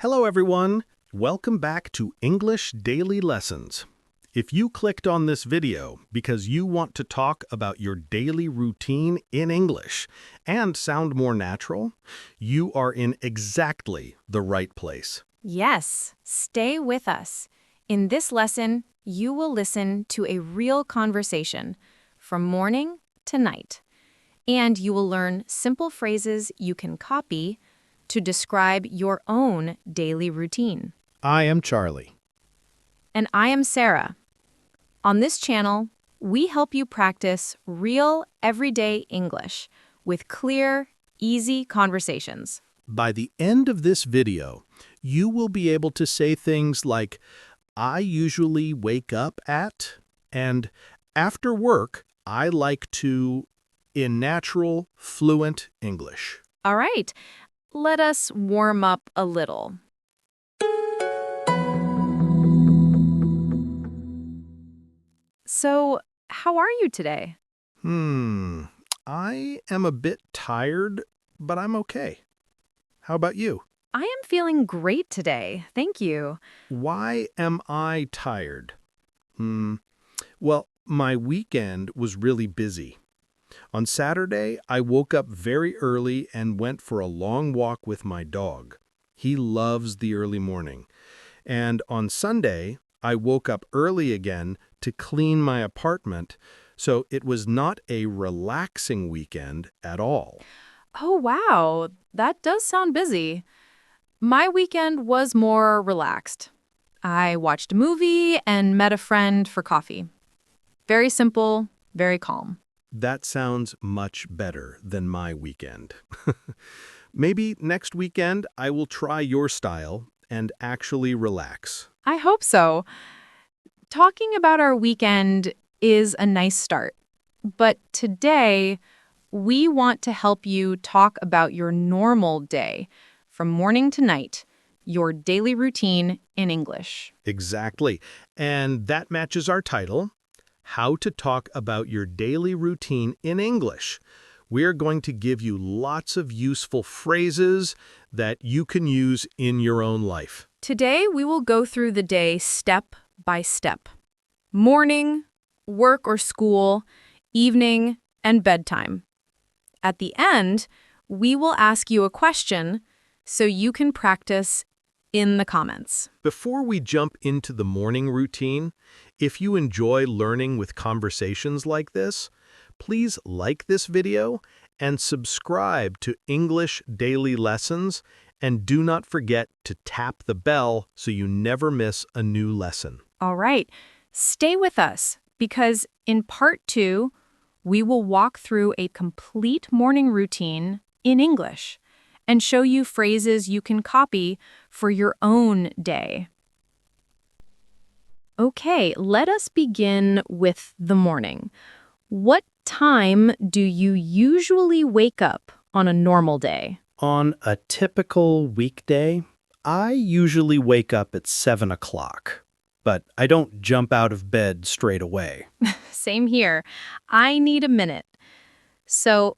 Hello, everyone. Welcome back to English Daily Lessons. If you clicked on this video because you want to talk about your daily routine in English and sound more natural, you are in exactly the right place. Yes, stay with us. In this lesson, you will listen to a real conversation from morning to night. And you will learn simple phrases you can copy to describe your own daily routine. I am Charlie. And I am Sarah. On this channel, we help you practice real, everyday English with clear, easy conversations. By the end of this video, you will be able to say things like, I usually wake up at, and after work, I like to, in natural, fluent English. All right, let us warm up a little. So, how are you today? I am a bit tired, but I'm okay. How about you? I am feeling great today, thank you. Why am I tired? Well, my weekend was really busy. On Saturday, I woke up very early and went for a long walk with my dog. He loves the early morning. And on Sunday, I woke up early again to clean my apartment, so it was not a relaxing weekend at all. Oh, wow, that does sound busy. My weekend was more relaxed. I watched a movie and met a friend for coffee. Very simple, very calm. That sounds much better than my weekend. Maybe next weekend I will try your style and actually relax. I hope so. Talking about our weekend is a nice start. But today, we want to help you talk about your normal day, from morning to night, your daily routine in English. Exactly. And that matches our title, How to Talk About Your Daily Routine in English. We're going to give you lots of useful phrases that you can use in your own life. Today, we will go through the day step by step. Morning, work or school, evening, and bedtime. At the end, we will ask you a question so you can practice in the comments. Before we jump into the morning routine, if you enjoy learning with conversations like this, please like this video and subscribe to English Daily Lessons, and do not forget to tap the bell so you never miss a new lesson. All right, stay with us because in part 2, we will walk through a complete morning routine in English and show you phrases you can copy for your own day. Okay, let us begin with the morning. What time do you usually wake up on a normal day? On a typical weekday, I usually wake up at 7 o'clock, but I don't jump out of bed straight away. Same here. I need a minute. So,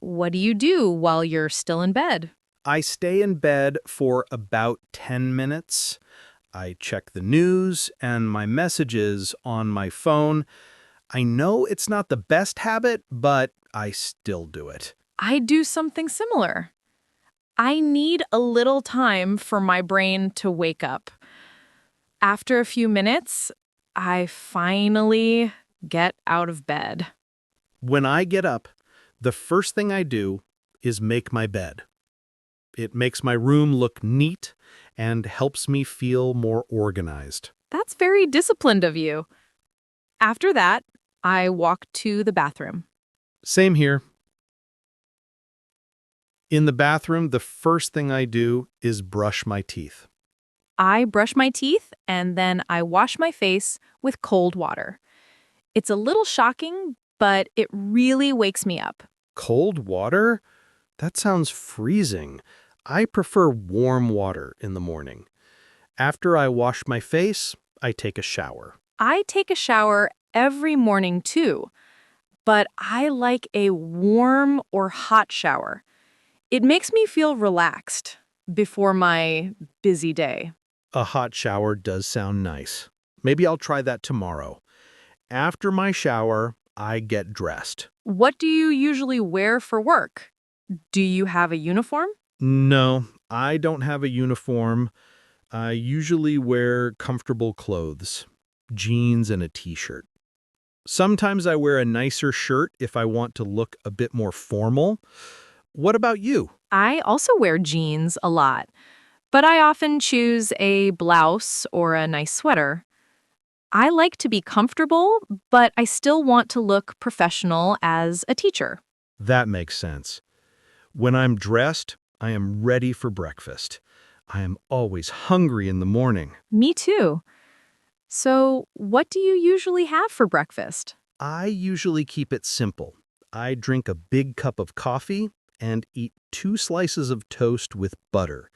what do you do while you're still in bed? I stay in bed for about 10 minutes. I check the news and my messages on my phone. I know it's not the best habit, but I still do it. I do something similar. I need a little time for my brain to wake up. After a few minutes, I finally get out of bed. When I get up, the first thing I do is make my bed. It makes my room look neat and helps me feel more organized. That's very disciplined of you. After that, I walk to the bathroom. Same here. In the bathroom, the first thing I do is brush my teeth. I brush my teeth and then I wash my face with cold water. It's a little shocking, but it really wakes me up. Cold water? That sounds freezing. I prefer warm water in the morning. After I wash my face, I take a shower. I take a shower every morning too, but I like a warm or hot shower. It makes me feel relaxed. before my busy day. A hot shower does sound nice. Maybe I'll try that tomorrow. After my shower, I get dressed. What do you usually wear for work? Do you have a uniform? No, I don't have a uniform. I usually wear comfortable clothes, jeans and a t-shirt. Sometimes I wear a nicer shirt if I want to look a bit more formal. What about you? I also wear jeans a lot, but I often choose a blouse or a nice sweater. I like to be comfortable, but I still want to look professional as a teacher. That makes sense. When I'm dressed, I am ready for breakfast. I am always hungry in the morning. Me too. So, what do you usually have for breakfast? I usually keep it simple. I drink a big cup of coffee and eat 2 slices of toast with butter.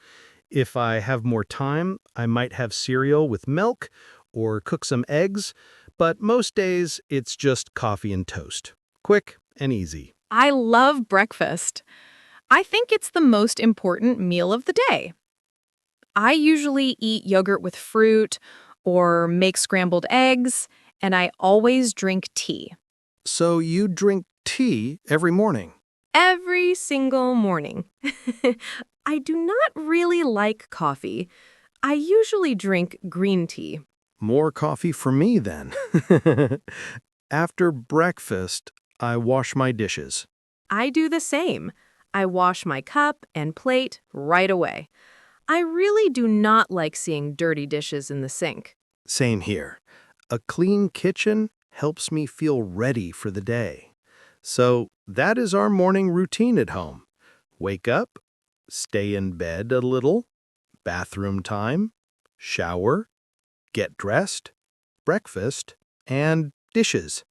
If I have more time, I might have cereal with milk or cook some eggs, but most days it's just coffee and toast. Quick and easy. I love breakfast. I think it's the most important meal of the day. I usually eat yogurt with fruit or make scrambled eggs, and I always drink tea. So you drink tea every morning? Every single morning. I do not really like coffee. I usually drink green tea. More coffee for me then. After breakfast, I wash my dishes. I do the same. I wash my cup and plate right away. I really do not like seeing dirty dishes in the sink. Same here. A clean kitchen helps me feel ready for the day. So that is our morning routine at home. Wake up, stay in bed a little, bathroom time, shower, get dressed, breakfast, and dishes.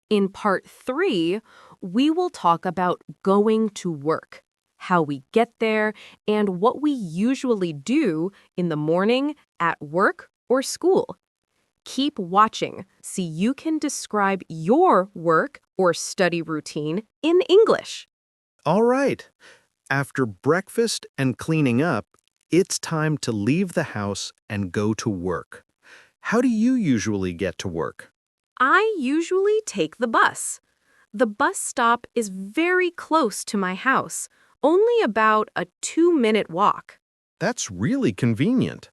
In part 3, we will talk about going to work, how we get there, and what we usually do in the morning, at work, or school. Keep watching so you can describe your work or study routine in English. All right. After breakfast and cleaning up, it's time to leave the house and go to work. How do you usually get to work? I usually take the bus. The bus stop is very close to my house, only about a 2-minute walk. That's really convenient.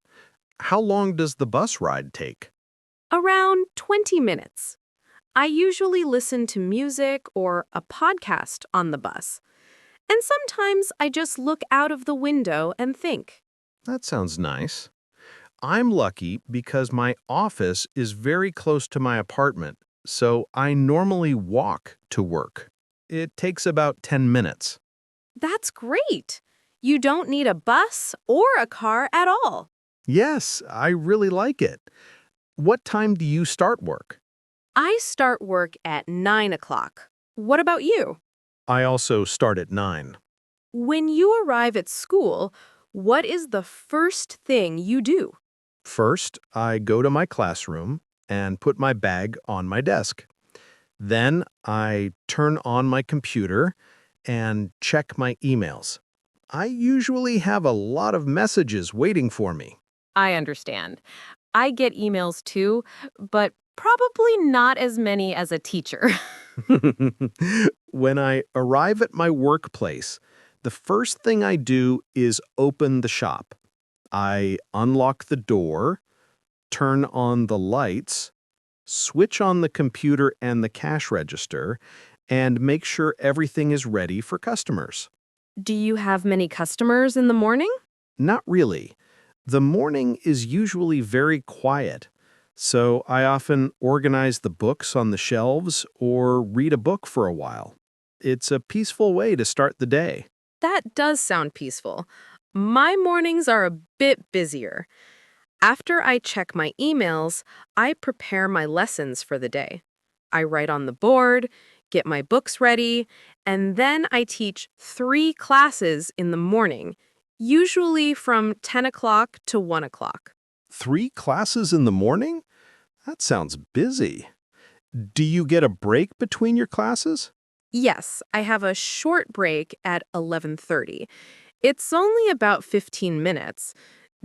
How long does the bus ride take? Around 20 minutes. I usually listen to music or a podcast on the bus. And sometimes I just look out of the window and think. That sounds nice. I'm lucky because my office is very close to my apartment, so I normally walk to work. It takes about 10 minutes. That's great. You don't need a bus or a car at all. Yes, I really like it. What time do you start work? I start work at 9 o'clock. What about you? I also start at 9. When you arrive at school, what is the first thing you do? First, I go to my classroom and put my bag on my desk. Then I turn on my computer and check my emails. I usually have a lot of messages waiting for me. I understand. I get emails too, but probably not as many as a teacher. When I arrive at my workplace, the first thing I do is open the shop. I unlock the door, turn on the lights, switch on the computer and the cash register, and make sure everything is ready for customers. Do you have many customers in the morning? Not really. The morning is usually very quiet, so I often organize the books on the shelves or read a book for a while. It's a peaceful way to start the day. That does sound peaceful. My mornings are a bit busier. After I check my emails, I prepare my lessons for the day. I write on the board, get my books ready, and then I teach 3 classes in the morning, usually from 10 o'clock to 1 o'clock. 3 classes in the morning? That sounds busy. Do you get a break between your classes? Yes, I have a short break at 11:30. It's only about 15 minutes.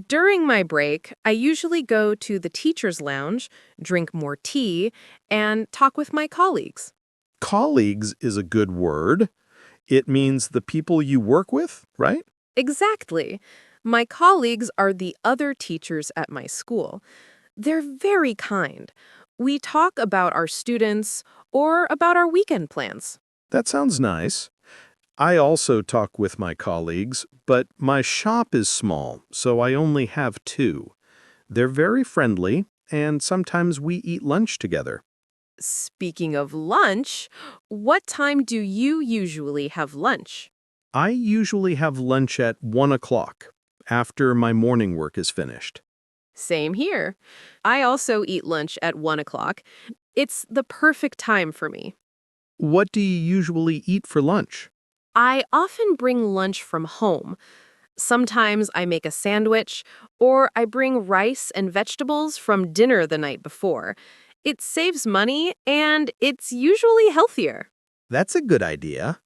During my break, I usually go to the teacher's lounge, drink more tea, and talk with my colleagues. Colleagues is a good word. It means the people you work with, right? Exactly. My colleagues are the other teachers at my school. They're very kind. We talk about our students or about our weekend plans. That sounds nice. I also talk with my colleagues, but my shop is small, so I only have two. They're very friendly, and sometimes we eat lunch together. Speaking of lunch, what time do you usually have lunch? I usually have lunch at 1 o'clock, after my morning work is finished. Same here. I also eat lunch at 1 o'clock. It's the perfect time for me. What do you usually eat for lunch? I often bring lunch from home. Sometimes I make a sandwich, or I bring rice and vegetables from dinner the night before. It saves money, and it's usually healthier. That's a good idea.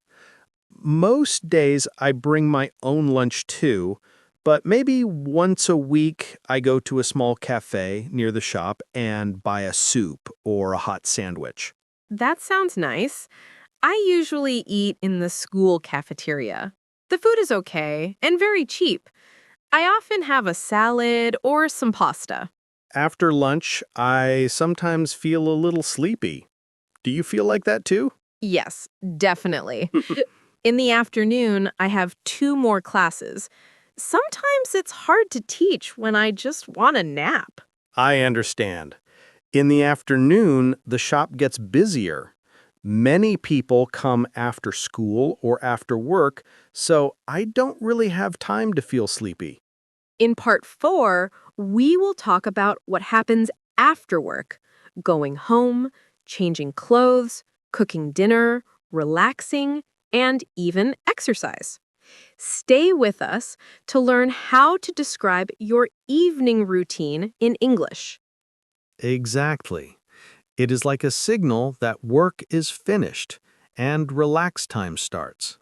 Most days I bring my own lunch too, but maybe once a week I go to a small cafe near the shop and buy a soup or a hot sandwich. That sounds nice. I usually eat in the school cafeteria. The food is okay and very cheap. I often have a salad or some pasta. After lunch, I sometimes feel a little sleepy. Do you feel like that too? Yes, definitely. In the afternoon, I have two more classes. Sometimes it's hard to teach when I just want a nap. I understand. In the afternoon, the shop gets busier. Many people come after school or after work, so I don't really have time to feel sleepy. In part 4, we will talk about what happens after work, going home, changing clothes, cooking dinner, relaxing, and even exercise. Stay with us to learn how to describe your evening routine in English. Exactly. It is like a signal that work is finished and relax time starts.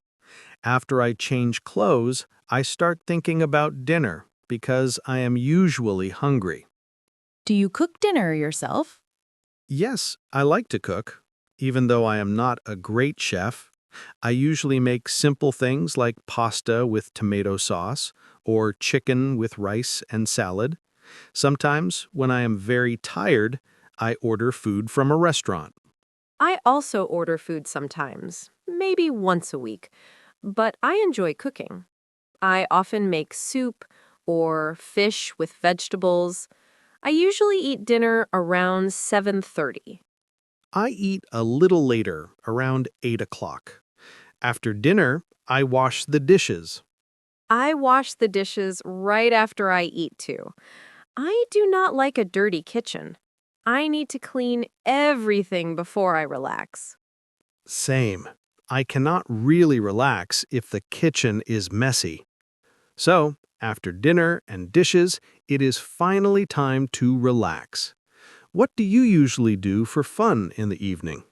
After I change clothes, I start thinking about dinner because I am usually hungry. Do you cook dinner yourself? Yes, I like to cook. Even though I am not a great chef, I usually make simple things like pasta with tomato sauce or chicken with rice and salad. Sometimes, when I am very tired, I order food from a restaurant. I also order food sometimes, maybe once a week, but I enjoy cooking. I often make soup or fish with vegetables. I usually eat dinner around 7:30. I eat a little later, around 8 o'clock. After dinner, I wash the dishes. I wash the dishes right after I eat too. I do not like a dirty kitchen. I need to clean everything before I relax. Same. I cannot really relax if the kitchen is messy. So, after dinner and dishes, it is finally time to relax. What do you usually do for fun in the evening?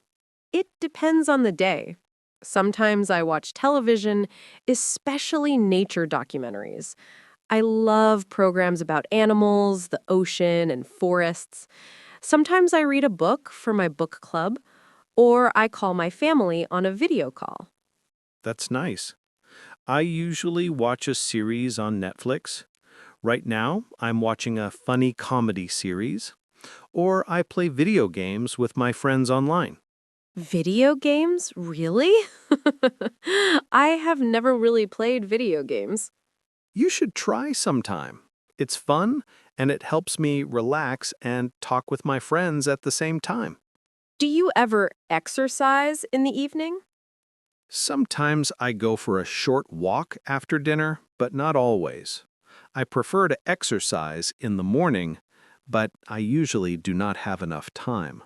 It depends on the day. Sometimes I watch television, especially nature documentaries. I love programs about animals, the ocean, and forests. Sometimes I read a book for my book club, or I call my family on a video call. That's nice. I usually watch a series on Netflix. Right now, I'm watching a funny comedy series, or I play video games with my friends online. Video games? Really? I have never really played video games. You should try sometime. It's fun, and it helps me relax and talk with my friends at the same time. Do you ever exercise in the evening? Sometimes I go for a short walk after dinner, but not always. I prefer to exercise in the morning, but I usually do not have enough time.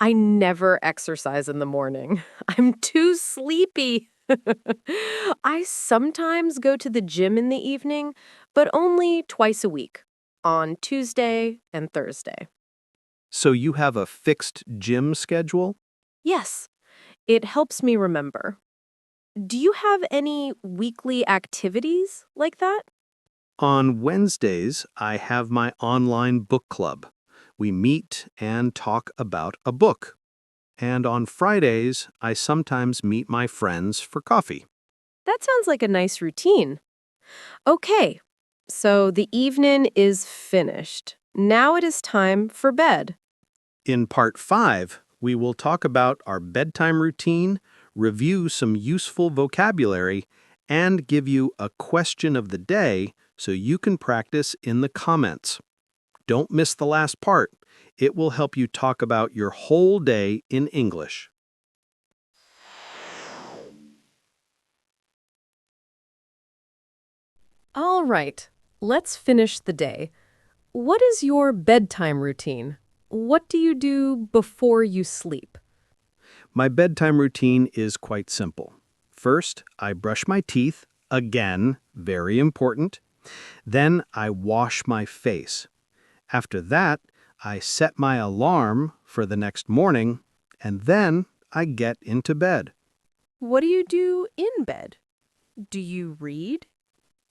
I never exercise in the morning. I'm too sleepy. I sometimes go to the gym in the evening, but only twice a week, on Tuesday and Thursday. So you have a fixed gym schedule? Yes, it helps me remember. Do you have any weekly activities like that? On Wednesdays, I have my online book club. We meet and talk about a book. And on Fridays, I sometimes meet my friends for coffee. That sounds like a nice routine. Okay, so the evening is finished. Now it is time for bed. In Part 5, we will talk about our bedtime routine, review some useful vocabulary, and give you a question of the day so you can practice in the comments. Don't miss the last part. It will help you talk about your whole day in English. All right, let's finish the day. What is your bedtime routine? What do you do before you sleep? My bedtime routine is quite simple. First, I brush my teeth, again, very important. Then I wash my face. After that, I set my alarm for the next morning, and then I get into bed. What do you do in bed? Do you read?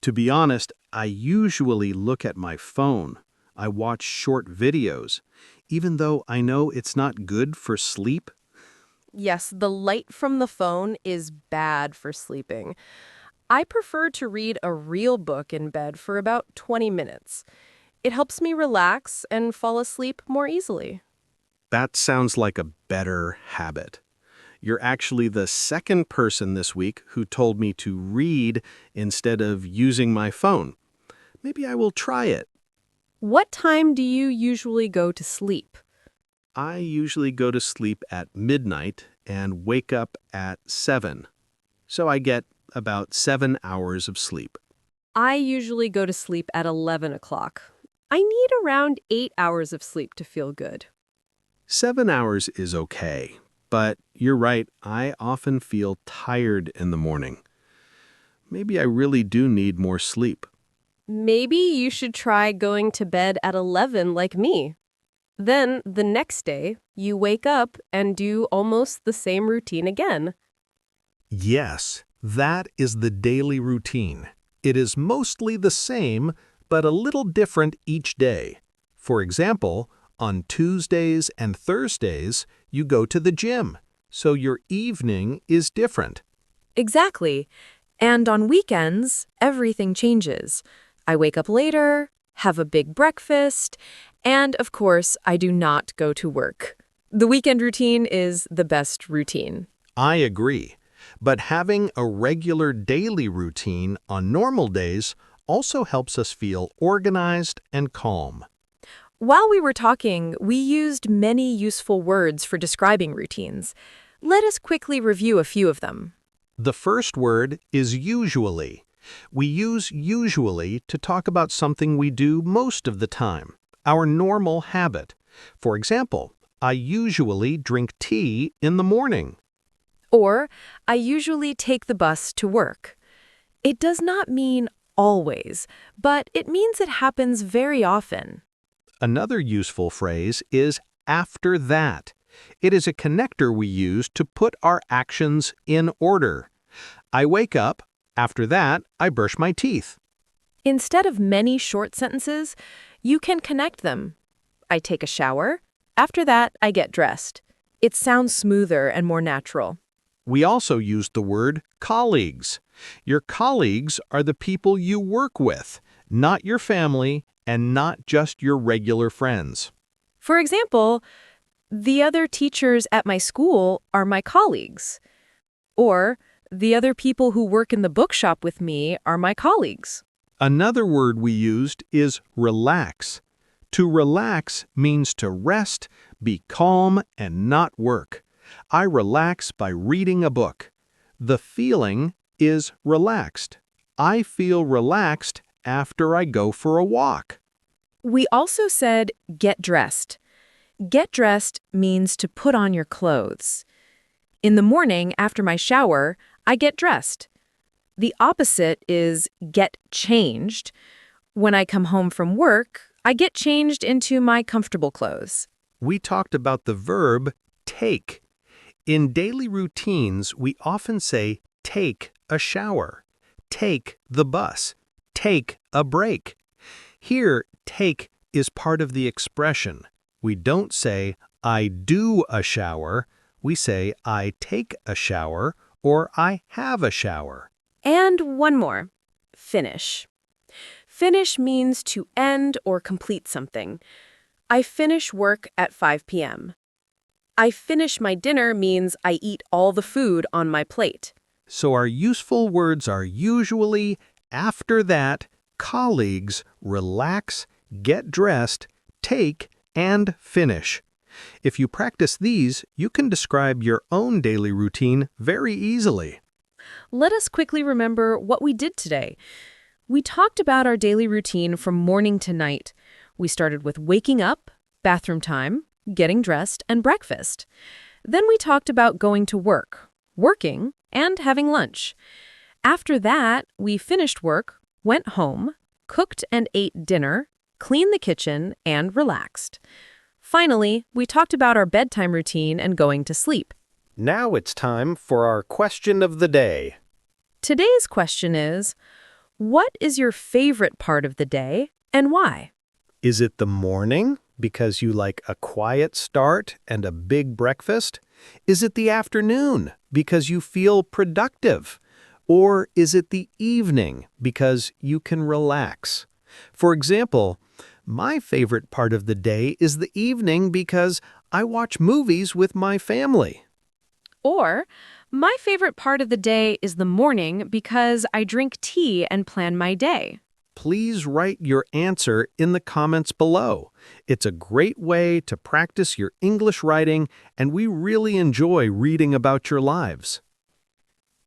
To be honest, I usually look at my phone. I watch short videos, even though I know it's not good for sleep. Yes, the light from the phone is bad for sleeping. I prefer to read a real book in bed for about 20 minutes. It helps me relax and fall asleep more easily. That sounds like a better habit. You're actually the second person this week who told me to read instead of using my phone. Maybe I will try it. What time do you usually go to sleep? I usually go to sleep at midnight and wake up at 7. So I get about 7 hours of sleep. I usually go to sleep at 11 o'clock. I need around 8 hours of sleep to feel good. 7 hours is okay, but you're right, I often feel tired in the morning. Maybe I really do need more sleep. Maybe you should try going to bed at 11 like me. Then, the next day, you wake up and do almost the same routine again. Yes, that is the daily routine. It is mostly the same, but a little different each day. For example, on Tuesdays and Thursdays, you go to the gym, so your evening is different. Exactly. And on weekends, everything changes. I wake up later, have a big breakfast, and of course, I do not go to work. The weekend routine is the best routine. I agree, but having a regular daily routine on normal days also helps us feel organized and calm. While we were talking, we used many useful words for describing routines. Let us quickly review a few of them. The first word is usually. We use usually to talk about something we do most of the time, our normal habit. For example, I usually drink tea in the morning. Or, I usually take the bus to work. It does not mean always, but it means it happens very often. Another useful phrase is after that. It is a connector we use to put our actions in order. I wake up. After that, I brush my teeth. Instead of many short sentences, you can connect them. I take a shower. After that, I get dressed. It sounds smoother and more natural. We also use the word colleagues. Your colleagues are the people you work with, not your family and not just your regular friends. For example, the other teachers at my school are my colleagues. Or, the other people who work in the bookshop with me are my colleagues. Another word we used is relax. To relax means to rest, be calm, and not work. I relax by reading a book. The feeling is relaxed. I feel relaxed after I go for a walk. We also said get dressed. Get dressed means to put on your clothes. In the morning after my shower, I get dressed. The opposite is get changed. When I come home from work, I get changed into my comfortable clothes. We talked about the verb take. In daily routines, we often say take a shower, take the bus, take a break. Here, take is part of the expression. We don't say, I do a shower. We say, I take a shower or I have a shower. And one more. Finish. Finish means to end or complete something. I finish work at 5 p.m. I finish my dinner means I eat all the food on my plate. So our useful words are usually after that, colleagues, relax, get dressed, take, and finish. If you practice these, you can describe your own daily routine very easily. Let us quickly remember what we did today. We talked about our daily routine from morning to night. We started with waking up, bathroom time, getting dressed, and breakfast. Then we talked about going to work, working, and having lunch. After that, we finished work, went home, cooked and ate dinner, cleaned the kitchen, and relaxed. Finally, we talked about our bedtime routine and going to sleep. Now it's time for our question of the day. Today's question is, what is your favorite part of the day and why? Is it the morning, because you like a quiet start and a big breakfast? Is it the afternoon, because you feel productive? Or is it the evening, because you can relax? For example, my favorite part of the day is the evening because I watch movies with my family. Or, my favorite part of the day is the morning because I drink tea and plan my day. Please write your answer in the comments below. It's a great way to practice your English writing, and we really enjoy reading about your lives.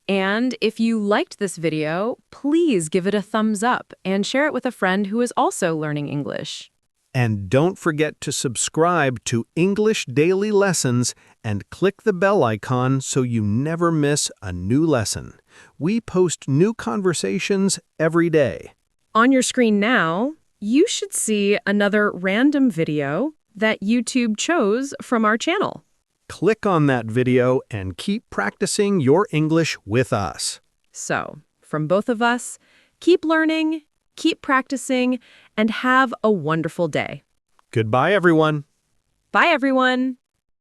And if you liked this video, please give it a thumbs up and share it with a friend who is also learning English. And don't forget to subscribe to English Daily Lessons and click the bell icon so you never miss a new lesson. We post new conversations every day. On your screen now, you should see another random video that YouTube chose from our channel. Click on that video and keep practicing your English with us. So, from both of us, keep learning, keep practicing, and have a wonderful day. Goodbye, everyone. Bye, everyone.